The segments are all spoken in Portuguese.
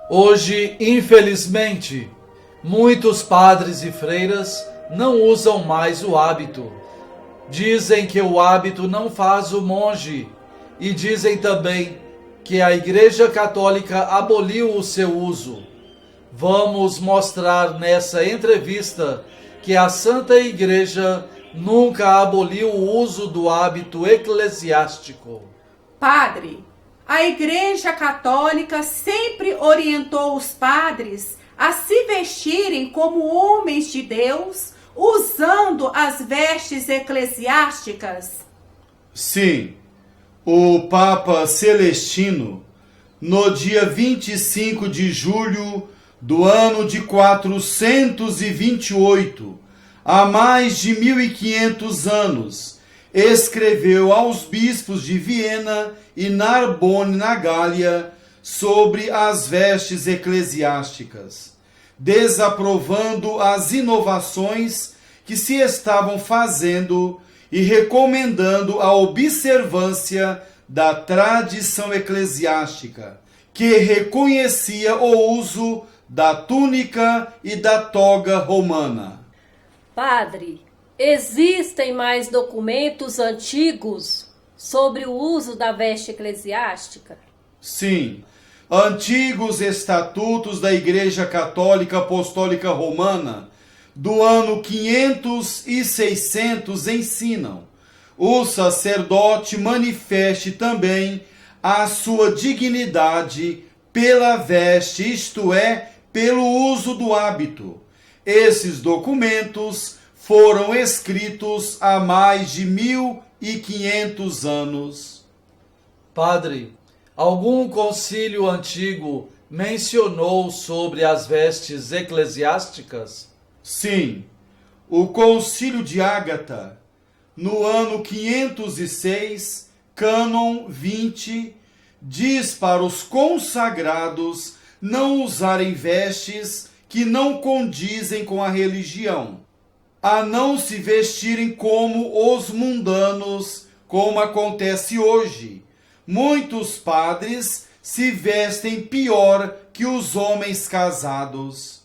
Hoje, infelizmente, muitos padres e freiras não usam mais o hábito. Dizem que o hábito não faz o monge e dizem também que a Igreja Católica aboliu o seu uso. Vamos mostrar nessa entrevista que a Santa Igreja nunca aboliu o uso do hábito eclesiástico. Padre, a Igreja Católica sempre orientou os padres a se vestirem como homens de Deus, usando as vestes eclesiásticas? Sim, o Papa Celestino, no dia 25 de julho do ano de 428, há mais de 1500 anos, escreveu aos bispos de Viena e Narbonne, na Gália, sobre as vestes eclesiásticas, desaprovando as inovações que se estavam fazendo e recomendando a observância da tradição eclesiástica, que reconhecia o uso da túnica e da toga romana. Padre, existem mais documentos antigos sobre o uso da veste eclesiástica? Sim, antigos estatutos da Igreja Católica Apostólica Romana do ano 500 e 600 ensinam: o sacerdote manifeste também a sua dignidade pela veste, isto é, pelo uso do hábito. Esses documentos foram escritos há mais de 1500 anos. Padre, algum concílio antigo mencionou sobre as vestes eclesiásticas? Sim, o Concílio de Ágata, no ano 506, cânon 20, diz para os consagrados não usarem vestes que não condizem com a religião, a não se vestirem como os mundanos, como acontece hoje. Muitos padres se vestem pior que os homens casados.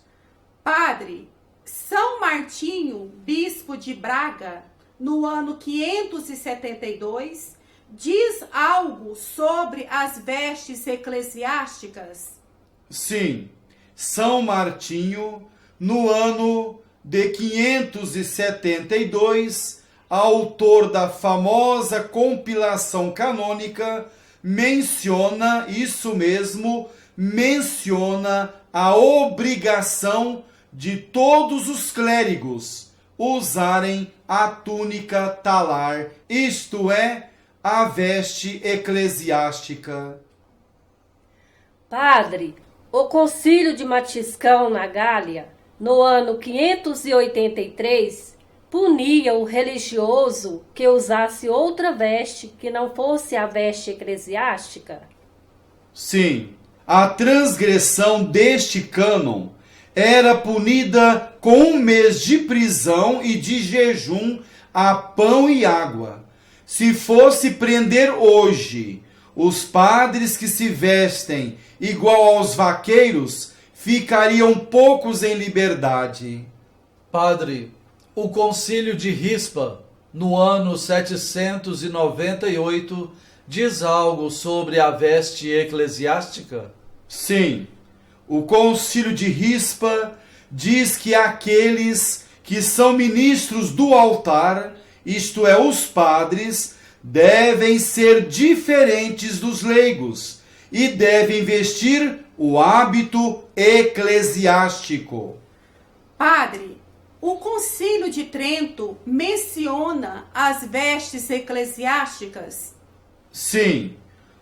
Padre, São Martinho, bispo de Braga, no ano 572, diz algo sobre as vestes eclesiásticas? Sim, São Martinho, no ano de 572, autor da famosa compilação canônica, menciona isso mesmo, menciona a obrigação de todos os clérigos usarem a túnica talar, isto é, a veste eclesiástica. Padre, o Concílio de Matiscão, na Gália, no ano 583, punia o religioso que usasse outra veste que não fosse a veste eclesiástica? Sim, a transgressão deste cânon era punida com 1 mês de prisão e de jejum a pão e água. Se fosse prender hoje os padres que se vestem igual aos vaqueiros, ficariam poucos em liberdade. Padre, o Concílio de Rispa, no ano 798, diz algo sobre a veste eclesiástica? Sim, o Concílio de Rispa diz que aqueles que são ministros do altar, isto é, os padres, devem ser diferentes dos leigos e devem vestir o hábito eclesiástico. Padre, o Concílio de Trento menciona as vestes eclesiásticas? Sim,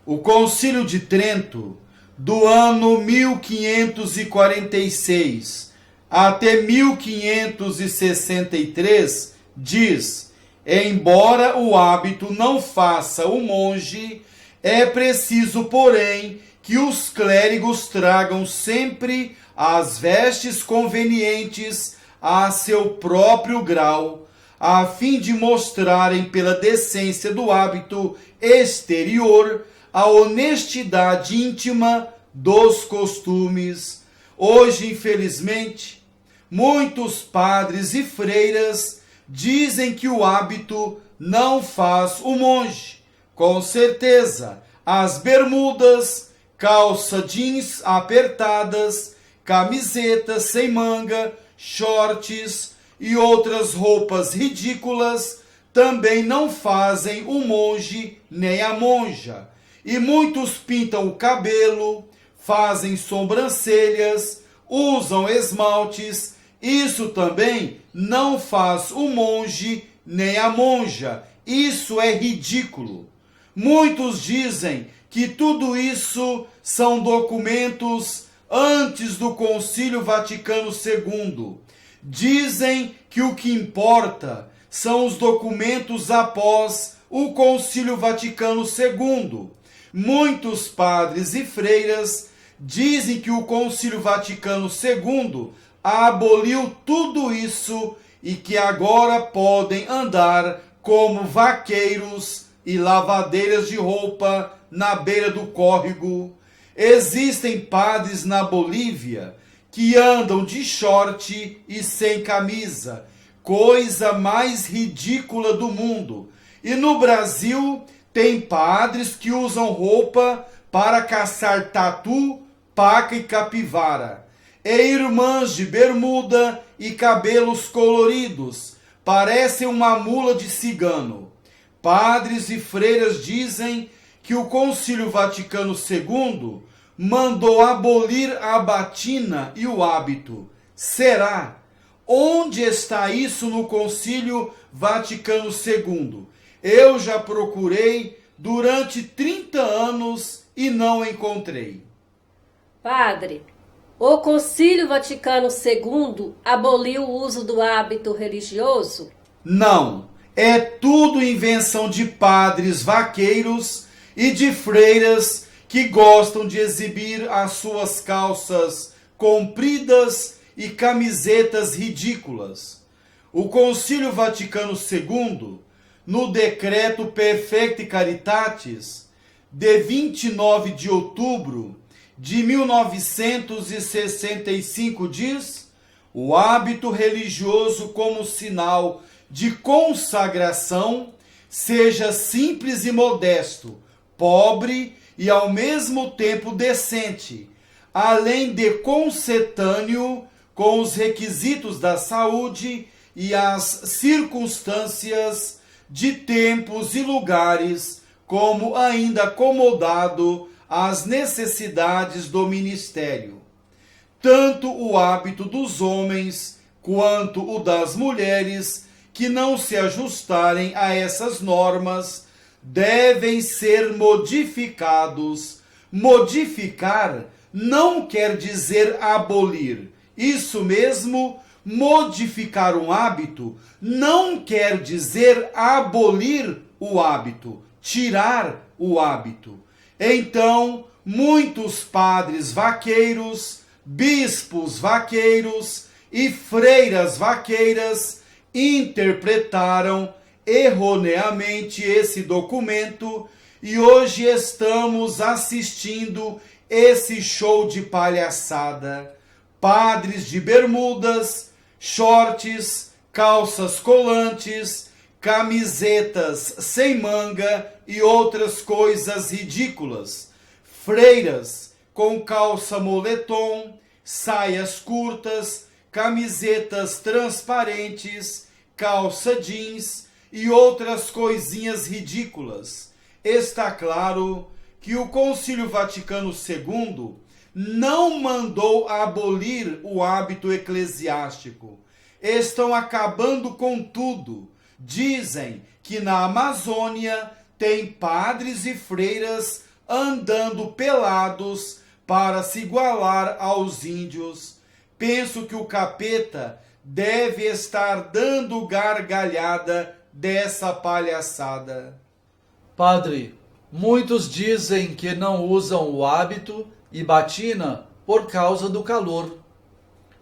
o Concílio de Trento, do ano 1546 até 1563, diz: embora o hábito não faça o monge, é preciso, porém, que os clérigos tragam sempre as vestes convenientes a seu próprio grau, a fim de mostrarem pela decência do hábito exterior a honestidade íntima dos costumes. Hoje, infelizmente, muitos padres e freiras dizem que o hábito não faz o monge. Com certeza, as bermudas, calça jeans apertadas, camisetas sem manga, shorts e outras roupas ridículas também não fazem o monge nem a monja. E muitos pintam o cabelo, fazem sobrancelhas, usam esmaltes. Isso também não faz o monge nem a monja. Isso é ridículo. Muitos dizem que tudo isso são documentos antes do Concílio Vaticano II. Dizem que o que importa são os documentos após o Concílio Vaticano II. Muitos padres e freiras dizem que o Concílio Vaticano II aboliu tudo isso e que agora podem andar como vaqueiros e lavadeiras de roupa na beira do córrego. Existem padres na Bolívia que andam de short e sem camisa, coisa mais ridícula do mundo. E no Brasil tem padres que usam roupa para caçar tatu, paca e capivara. E irmãs de bermuda e cabelos coloridos, parecem uma mula de cigano. Padres e freiras dizem que o Concílio Vaticano II mandou abolir a batina e o hábito. Será? Onde está isso no Concílio Vaticano II? Eu já procurei durante 30 anos e não encontrei. Padre, o Concílio Vaticano II aboliu o uso do hábito religioso? Não, é tudo invenção de padres vaqueiros e de freiras que gostam de exibir as suas calças compridas e camisetas ridículas. O Concílio Vaticano II, no decreto Perfecti Caritatis, de 29 de outubro de 1965, diz: o hábito religioso como sinal de consagração seja simples e modesto, pobre e ao mesmo tempo decente, além de concetâneo com os requisitos da saúde e as circunstâncias de tempos e lugares, como ainda acomodado às necessidades do ministério. Tanto o hábito dos homens quanto o das mulheres que não se ajustarem a essas normas devem ser modificados. Modificar não quer dizer abolir. Isso mesmo, modificar um hábito não quer dizer abolir o hábito, tirar o hábito. Então, muitos padres vaqueiros, bispos vaqueiros e freiras vaqueiras interpretaram erroneamente esse documento e hoje estamos assistindo esse show de palhaçada. Padres de bermudas, shorts, calças colantes, camisetas sem manga e outras coisas ridículas. Freiras com calça moletom, saias curtas, camisetas transparentes, calça jeans e outras coisinhas ridículas. Está claro que o Concílio Vaticano II não mandou abolir o hábito eclesiástico. Estão acabando com tudo. Dizem que na Amazônia tem padres e freiras andando pelados para se igualar aos índios. Penso que o capeta deve estar dando gargalhada dessa palhaçada. Padre, muitos dizem que não usam o hábito e batina por causa do calor.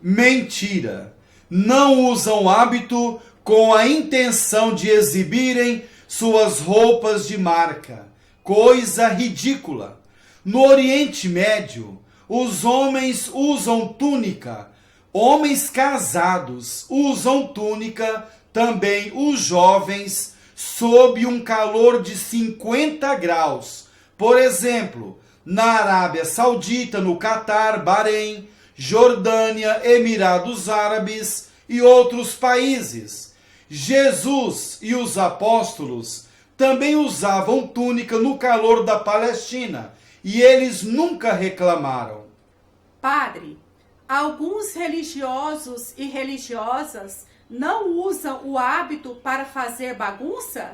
Mentira! Não usam hábito com a intenção de exibirem suas roupas de marca. Coisa ridícula! No Oriente Médio, os homens usam túnica. Homens casados usam túnica, também os jovens, sob um calor de 50 graus. Por exemplo, na Arábia Saudita, no Catar, Bahrein, Jordânia, Emirados Árabes e outros países. Jesus e os apóstolos também usavam túnica no calor da Palestina e eles nunca reclamaram. Padre, alguns religiosos e religiosas não usam o hábito para fazer bagunça?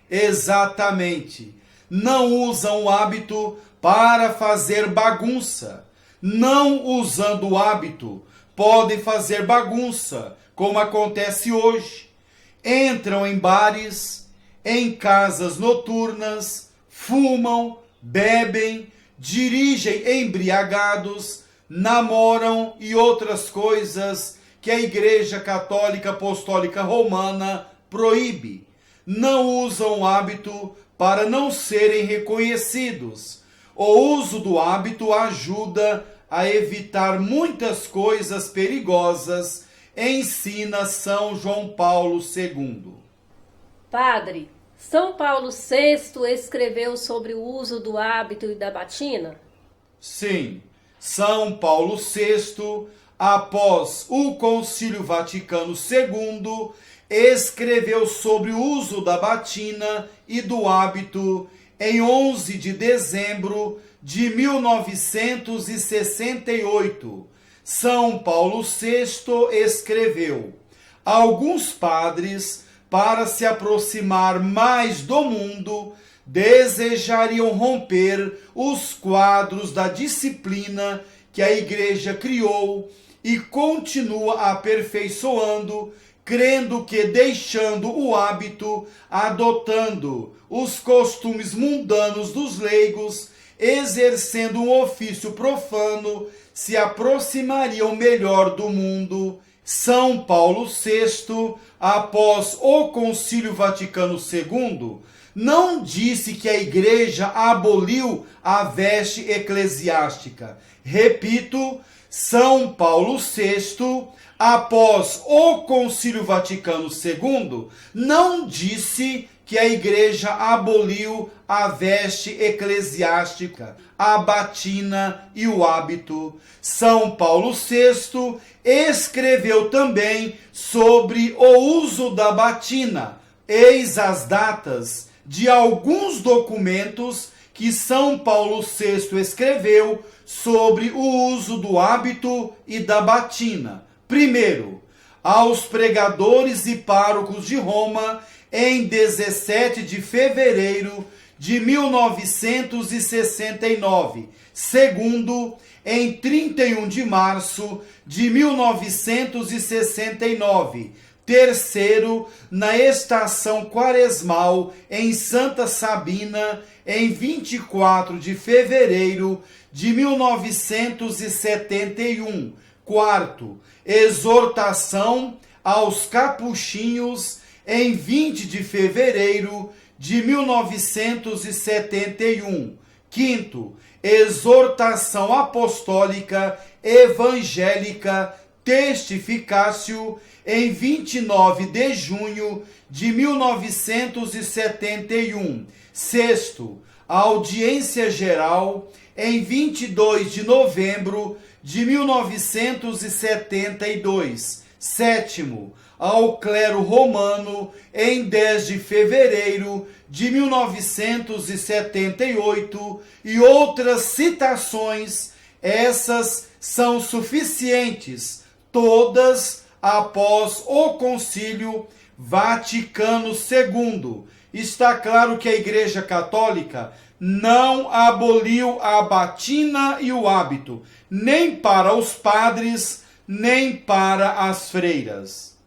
Exatamente. Não usam o hábito para fazer bagunça. Não usando o hábito, podem fazer bagunça, como acontece hoje. Entram em bares, em casas noturnas, fumam, bebem, dirigem embriagados, namoram e outras coisas que a Igreja Católica Apostólica Romana proíbe. Não usam o hábito para não serem reconhecidos. O uso do hábito ajuda a evitar muitas coisas perigosas, ensina São João Paulo II. Padre, São Paulo VI escreveu sobre o uso do hábito e da batina? Sim, São Paulo VI, após o Concílio Vaticano II, escreveu sobre o uso da batina e do hábito em 11 de dezembro de 1968. São Paulo VI escreveu: alguns padres, para se aproximar mais do mundo, desejariam romper os quadros da disciplina que a Igreja criou e continua aperfeiçoando, crendo que, deixando o hábito, adotando os costumes mundanos dos leigos, exercendo um ofício profano, se aproximariam melhor do mundo. São Paulo VI, após o Concílio Vaticano II, não disse que a Igreja aboliu a veste eclesiástica. Repito, São Paulo VI, após o Concílio Vaticano II, não disse que a Igreja aboliu a veste eclesiástica, a batina e o hábito. São Paulo VI escreveu também sobre o uso da batina. Eis as datas de alguns documentos que São Paulo VI escreveu sobre o uso do hábito e da batina. Primeiro, aos pregadores e párocos de Roma, em 17 de fevereiro de 1969. Segundo, em 31 de março de 1969. Terceiro, na estação quaresmal em Santa Sabina, em 24 de fevereiro de 1971. Quarto, exortação aos capuchinhos em 20 de fevereiro de 1971. Quinto, exortação apostólica evangélica Testificatio em 29 de junho de 1971. Sexto, audiência geral em 22 de novembro de 1972. Sétimo, ao clero romano em 10 de fevereiro de 1978 e outras citações, essas são suficientes, todas após o Concílio Vaticano II. Está claro que a Igreja Católica não aboliu a batina e o hábito, nem para os padres, nem para as freiras.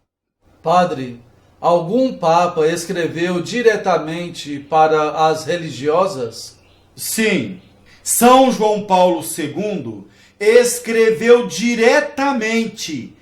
Padre, algum papa escreveu diretamente para as religiosas? Sim, São João Paulo II escreveu diretamente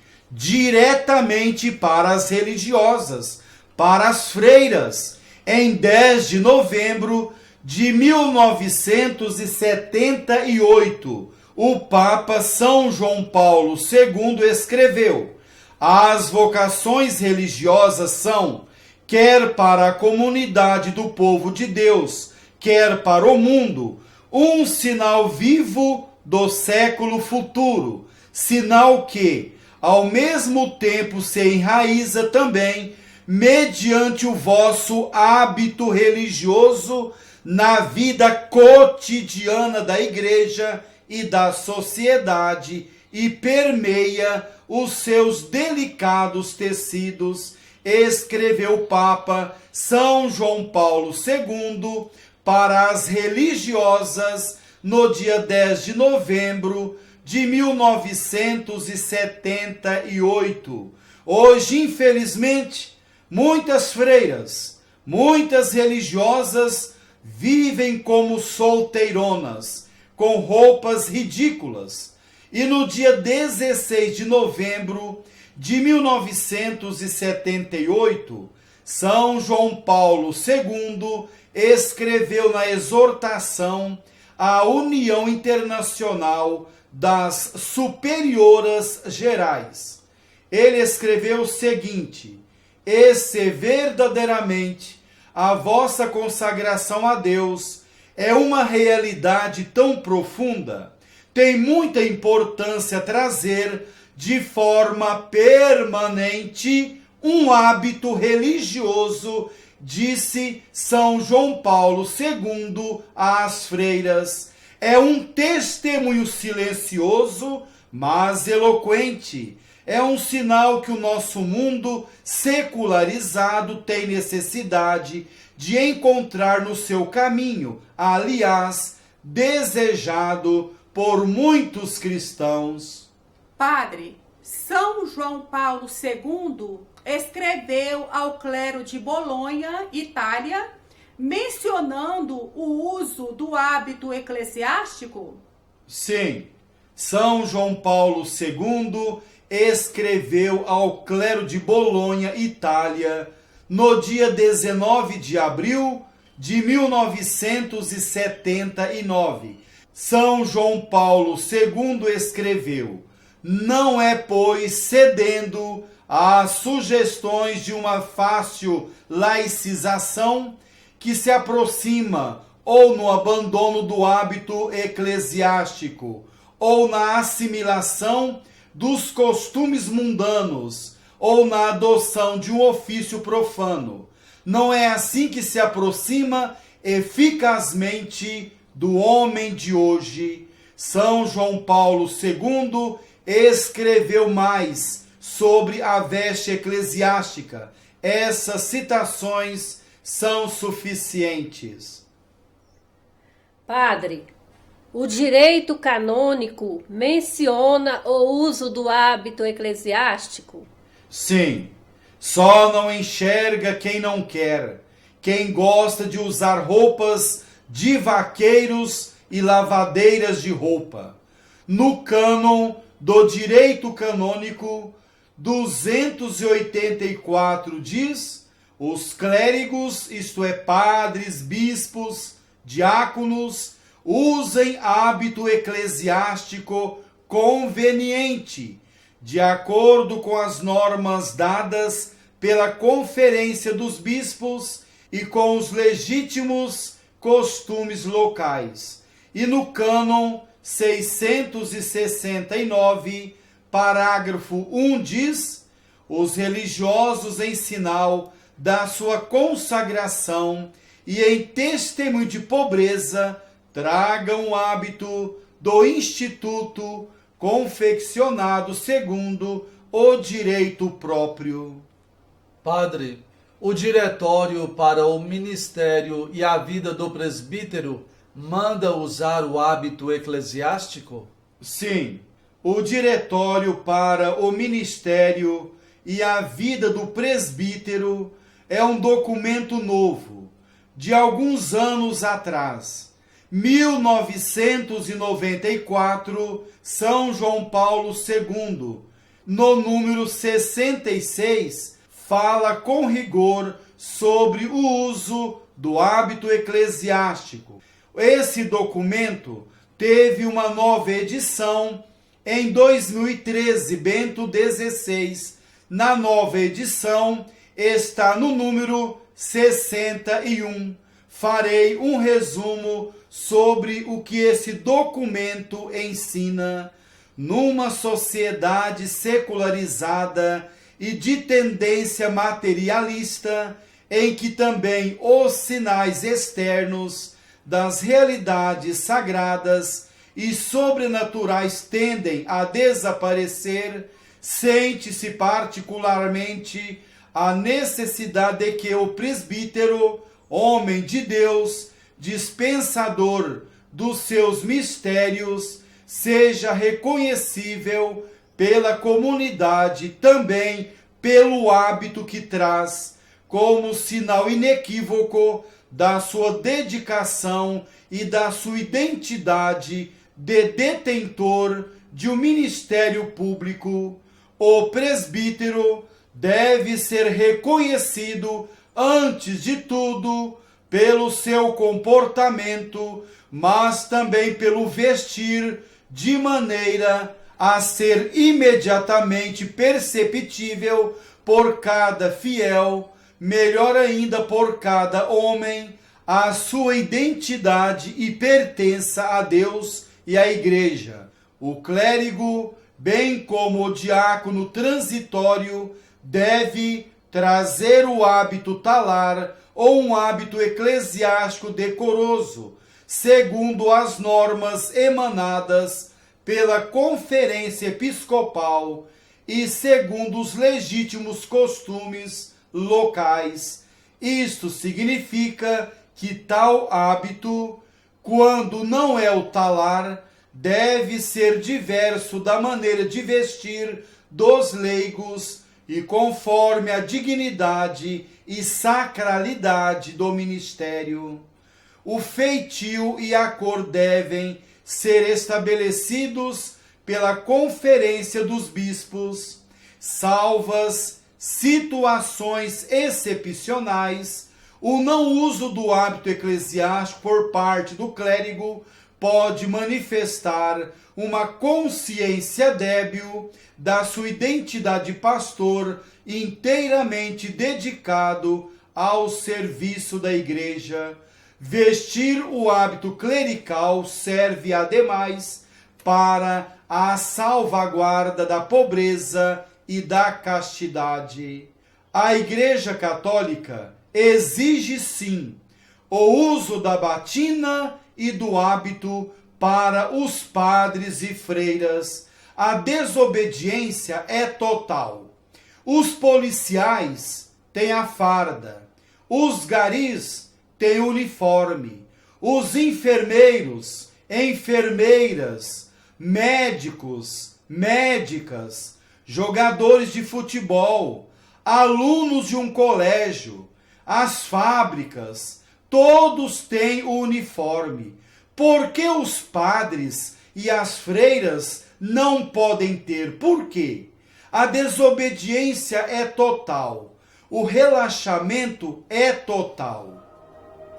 para as religiosas, para as freiras, em 10 de novembro de 1978, o Papa São João Paulo II escreveu: as vocações religiosas são, quer para a comunidade do povo de Deus, quer para o mundo, um sinal vivo do século futuro, sinal que, ao mesmo tempo, se enraiza também, mediante o vosso hábito religioso, na vida cotidiana da igreja e da sociedade, e permeia os seus delicados tecidos, escreveu o Papa São João Paulo II para as religiosas no dia 10 de novembro de 1978. Hoje, infelizmente, muitas freiras, muitas religiosas vivem como solteironas, com roupas ridículas. E no dia 16 de novembro de 1978, São João Paulo II escreveu na exortação à União Internacional das Superioras Gerais. Ele escreveu o seguinte: e se verdadeiramente a vossa consagração a Deus é uma realidade tão profunda, tem muita importância trazer de forma permanente um hábito religioso, disse São João Paulo II às freiras. É um testemunho silencioso, mas eloquente. É um sinal que o nosso mundo secularizado tem necessidade de encontrar no seu caminho, aliás, desejado por muitos cristãos. Padre, São João Paulo II escreveu ao clero de Bolonha, Itália, mencionando o uso do hábito eclesiástico? Sim, São João Paulo II escreveu ao clero de Bolonha, Itália, no dia 19 de abril de 1979. São João Paulo II escreveu: não é, pois, cedendo às sugestões de uma fácil laicização que se aproxima ou no abandono do hábito eclesiástico, ou na assimilação dos costumes mundanos, ou na adoção de um ofício profano. Não é assim que se aproxima eficazmente do homem de hoje. São João Paulo II escreveu mais sobre a veste eclesiástica. Essas citações são suficientes. Padre, o direito canônico menciona o uso do hábito eclesiástico? Sim, só não enxerga quem não quer, quem gosta de usar roupas de vaqueiros e lavadeiras de roupa. No cânon do direito canônico 284 diz: os clérigos, isto é, padres, bispos, diáconos, usem hábito eclesiástico conveniente, de acordo com as normas dadas pela Conferência dos Bispos e com os legítimos costumes locais. E no cânon 669, parágrafo 1 diz: os religiosos, em sinal da sua consagração e em testemunho de pobreza, tragam o hábito do instituto confeccionado segundo o direito próprio. Padre, o diretório para o ministério e a vida do presbítero manda usar o hábito eclesiástico? Sim, o diretório para o ministério e a vida do presbítero é um documento novo, de alguns anos atrás. 1994, São João Paulo II, no número 66, fala com rigor sobre o uso do hábito eclesiástico. Esse documento teve uma nova edição em 2013, Bento XVI. Na nova edição está no número 61. Farei um resumo sobre o que esse documento ensina. Numa sociedade secularizada e de tendência materialista, em que também os sinais externos das realidades sagradas e sobrenaturais tendem a desaparecer, sente-se particularmente a necessidade de que o presbítero, homem de Deus, dispensador dos seus mistérios, seja reconhecível pela comunidade, também pelo hábito que traz, como sinal inequívoco da sua dedicação e da sua identidade de detentor de um ministério público. O presbítero deve ser reconhecido, antes de tudo, pelo seu comportamento, mas também pelo vestir, de maneira a ser imediatamente perceptível por cada fiel, melhor ainda por cada homem, a sua identidade e pertença a Deus e à Igreja. O clérigo, bem como o diácono transitório, deve trazer o hábito talar ou um hábito eclesiástico decoroso, segundo as normas emanadas pela Conferência Episcopal e segundo os legítimos costumes locais. Isto significa que tal hábito, quando não é o talar, deve ser diverso da maneira de vestir dos leigos e conforme a dignidade e sacralidade do ministério. O feitio e a cor devem ser estabelecidos pela Conferência dos Bispos, salvas situações excepcionais. O não uso do hábito eclesiástico por parte do clérigo pode manifestar uma consciência débil da sua identidade de pastor inteiramente dedicado ao serviço da Igreja. Vestir o hábito clerical serve, ademais, para a salvaguarda da pobreza e da castidade. A Igreja Católica exige, sim, o uso da batina e do hábito para os padres e freiras. A desobediência é total. Os policiais têm a farda, os garis têm uniforme, os enfermeiros, enfermeiras, médicos, médicas, jogadores de futebol, alunos de um colégio, as fábricas, todos têm o uniforme. Por que os padres e as freiras não podem ter? Por quê? A desobediência é total. O relaxamento é total.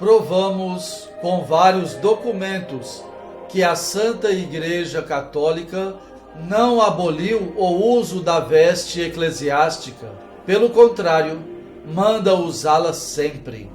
Provamos com vários documentos que a Santa Igreja Católica não aboliu o uso da veste eclesiástica. Pelo contrário, manda usá-la sempre.